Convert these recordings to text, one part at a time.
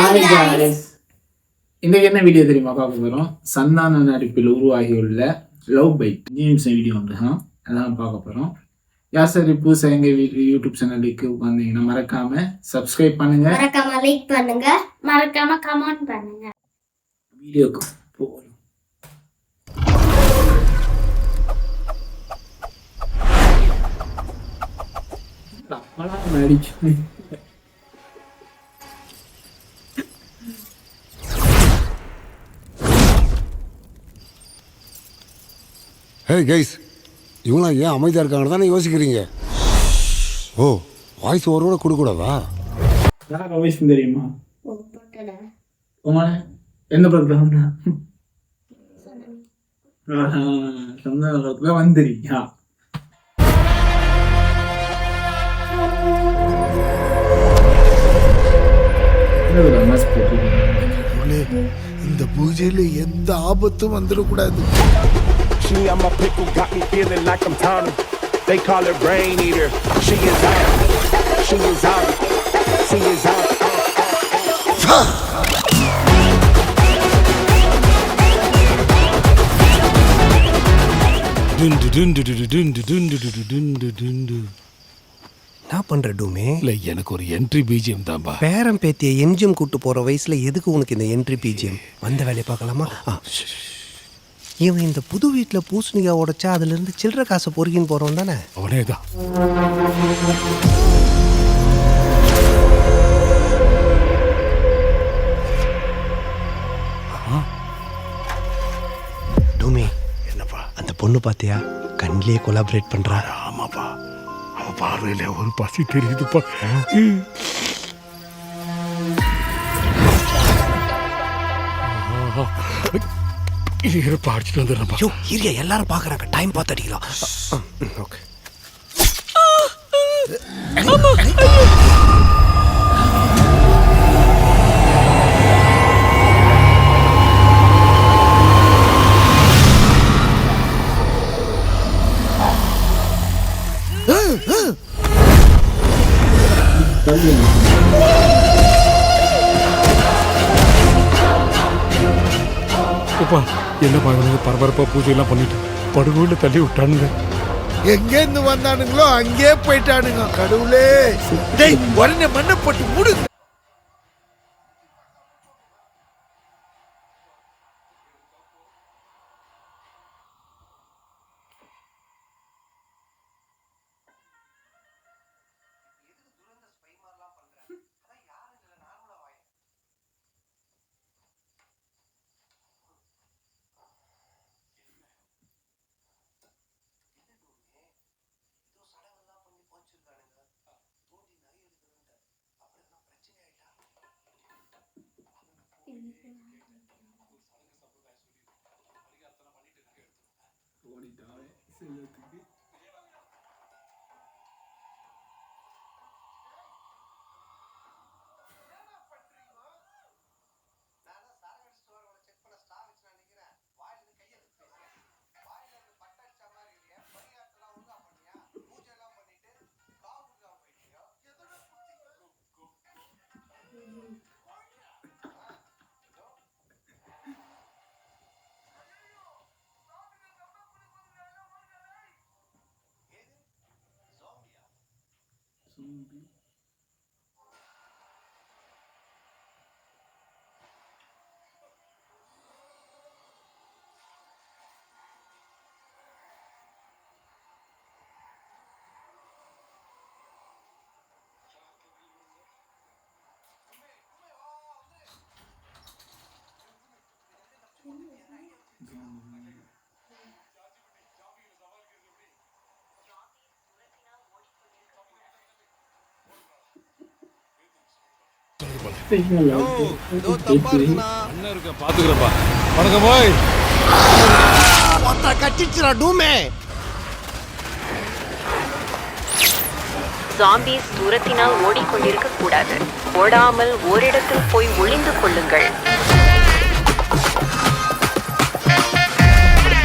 Hi guys. இன்றைக்கு என்ன video தெரியுமா பார்க்க போகிறோம்? சந்தான நடிப்பில் உருவாகியுள்ள லவ் பைட் நியூஸ் வீடியோ அதான் பார்க்க போகிறோம். யாசரி புதுசாக எங்கள் யூடியூப் சேனலுக்கு வந்தீங்கன்னா மறக்காம சப்ஸ்கிரைப் பண்ணுங்க, மறக்காம லைக் பண்ணுங்க, மறக்காம கமெண்ட் பண்ணுங்க. வீடியோக்கு போகலாம். ஹே கைஸ், இவங்களாம் ஏன் அமைதியாக இருக்காங்கன்னு தானே யோசிக்கிறீங்க? ஓ, வாய்ஸ் ஓவரோட கொடுக்கூடாதா? யார் வாய்ஸ் தெரியுமா? உங்கள எந்த படத்துல சந்தானத்துல வந்துருக்கா? இந்த பூஜையில எந்த ஆபத்தும் வந்துடக்கூடாது. She on my pickle got me feeling like I'm Tommy. They call her brain eater. She is out. She is out. She is out. என்ன பண்ற டூமே? இல்ல, எனக்கு ஒரு என்ட்ரி பிஜிஎம் தான்பா. பேரம் பேத்திய எம்ஜிஎம் கூட்டு போற வயசுல எதுக்கு உனக்கு இந்த என்ட்ரி பிஜிஎம்? வந்த வேலையை பார்க்கலாமா? இவன் இந்த புது வீட்டில் பூசணிக்காய் உடைச்சா அதுல இருந்து சில்லற காசை பொறுக்கின்னு போறோம் தானே? அவனே தான். டூமே, என்னப்பா? அந்த பொண்ணு பாத்தியா? கண்ணிலேயே கொலாபரேட் பண்றா. ஆமாப்பா, அவ பார்வையில ஒரு பசி தெரியுதுப்பா. இருப்பா, அடிச்சுட்டு வந்துடுறப்பா. ஐயோ, இரியா, எல்லாரும் பாக்குறாங்க. டைம் பார்த்து அடிக்கலாம். ஓகே. அப்பா, என்னப்பா இவனுக்கு பரபரப்பா பூஜை எல்லாம் பண்ணிட்டு படுகோயில தள்ளி விட்டானுங்க. எங்கே இருந்து வந்தானுங்களோ அங்கே போயிட்டானுங்க. கடவுளே, டேய் உடனே மண்ணை போட்டு மூடு. பாத்துக்கிறப்பா. வணக்கம் பாய். கட்டிச்சுடா டூமே. ஜாம்பீஸ் தூரத்தினால் ஓடிக்கொண்டிருக்க கூடாது. ஓடாமல் ஓரிடத்தில் போய் ஒளிந்து கொள்ளுங்கள்.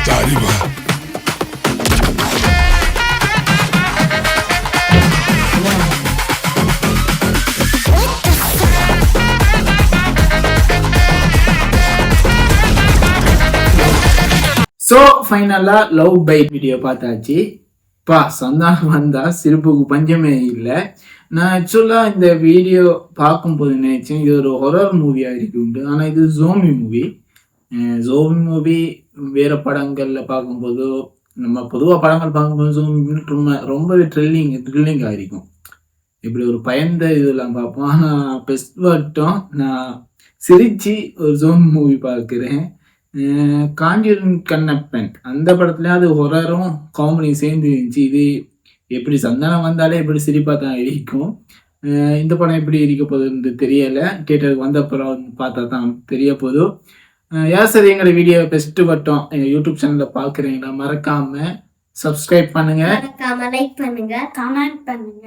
சரிவா. ஸோ ஃபைனலாக லவ் பைட் வீடியோ பார்த்தாச்சு. சந்தானம் வந்தா சிரிப்புக்கு பஞ்சமே இல்லை. நான் ஆக்சுவலாக இந்த வீடியோ பார்க்கும்போது நினைச்சேன் இது ஒரு ஹொரர் மூவியாக இருக்குண்டு. ஆனால் இது ஜோம்பி மூவி. ஜோம்பி மூவி வேறு படங்களில் பார்க்கும்போதோ நம்ம பொதுவாக படங்கள் பார்க்கும்போது ஜோம்பி ரொம்பவே த்ரில்லிங்காக இருக்கும். இப்படி ஒரு பயந்த இதெல்லாம் பார்ப்போம். ஆனால் பெஸ்ட் மட்டும் நான் சிரிச்சு ஒரு ஜோம்பி மூவி பார்க்குறேன். காஞ்சூரின் கண்ணப்பன் அந்த படத்துல அது ஹொரரும் காமெடியும் சேர்ந்து இருந்துச்சு. இது எப்படி சந்தானம் வந்தாலே எப்படி சிரிப்பாக தான் இருக்கும். இந்த படம் எப்படி இருக்க போகுதுன்னு தெரியலை. தியேட்டருக்கு வந்த அப்புறம் பார்த்தா தான் தெரிய போதும். சரி எங்களோட வீடியோ பெஸ்ட்டு வட்டம் எங்கள் யூடியூப் சேனலில் பார்க்குறீங்களா? மறக்காமல் சப்ஸ்கிரைப் பண்ணுங்கள், மறக்காம லைக் பண்ணுங்க, கமெண்ட் பண்ணுங்க.